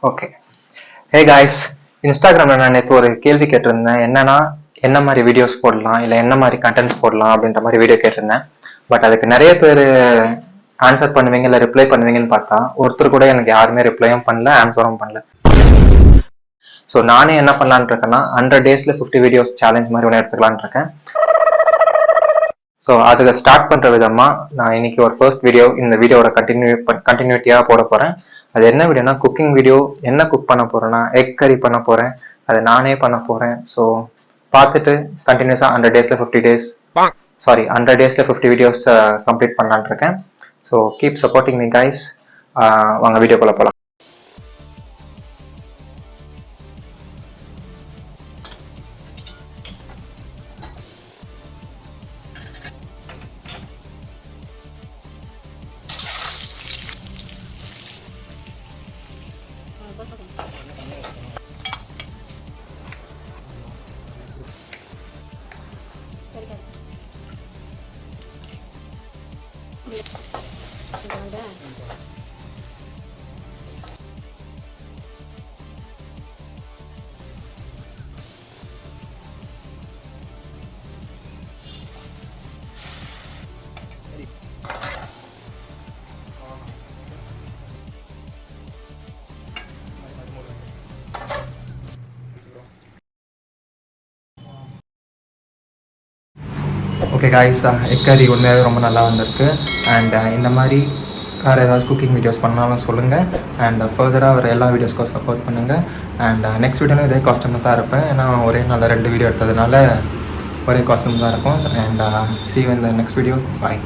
Okay. Hey guys, இன்ஸ்டாகிராமில் நான் நேற்று ஒரு கேள்வி கேட்டிருந்தேன். என்னன்னா, என்ன மாதிரி வீடியோஸ் போடலாம், இல்லை என்ன மாதிரி கண்டென்ட்ஸ் போடலாம் அப்படின்ற மாதிரி வீடியோ கேட்டிருந்தேன். பட் அதுக்கு நிறைய பேர் ஆன்சர் பண்ணுவீங்க இல்லை ரிப்ளை பண்ணுவீங்கன்னு பார்த்தா ஒருத்தர் கூட எனக்கு யாருமே ரிப்ளையும் பண்ணல, ஆன்சரும் பண்ணல. ஸோ நானே என்ன பண்ணலான் இருக்கேன்னா 100 daysல 50 வீடியோஸ் சேலஞ்ச் மாதிரி ஒன்று எடுத்துக்கலான் இருக்கேன். ஸோ அதுக்கு ஸ்டார்ட் பண்ணுற விதமாக நான் இன்னைக்கு ஒரு ஃபர்ஸ்ட் வீடியோ இந்த வீடியோட கண்டினியூட்டியாக போட போகிறேன். அது என்ன வீடியோனா குக்கிங் வீடியோ. என்ன குக் பண்ண போகிறேன்னா எக் கறி பண்ண போகிறேன். அதை நானே பண்ண போகிறேன். ஸோ பார்த்துட்டு கண்டினியூஸாக 100 daysல 50 வீடியோஸ் கம்ப்ளீட் பண்ணலான் இருக்கேன். So keep supporting me guys. வாங்க வீடியோக்குள்ளே போகலாம். ஓகே காய்ஸ், எக் கறி உண்மையாகவே ரொம்ப நல்லா வந்திருக்கு. அண்ட் இந்த மாதிரி வேறு ஏதாவது குக்கிங் வீடியோஸ் பண்ணாலும் சொல்லுங்கள். அண்ட் ஃபர்தராக வர எல்லா வீடியோஸ்க்கும் சப்போர்ட் பண்ணுங்கள். அண்ட் நெக்ஸ்ட் வீடியோவில் இதே காஸ்டியூமில் தான் இருப்பேன். ஏன்னா ஒரே நாளில் 2 வீடியோ எடுத்ததுனால ஒரே காஸ்டியூம் தான் இருக்கும். And see you in the next video. Bye.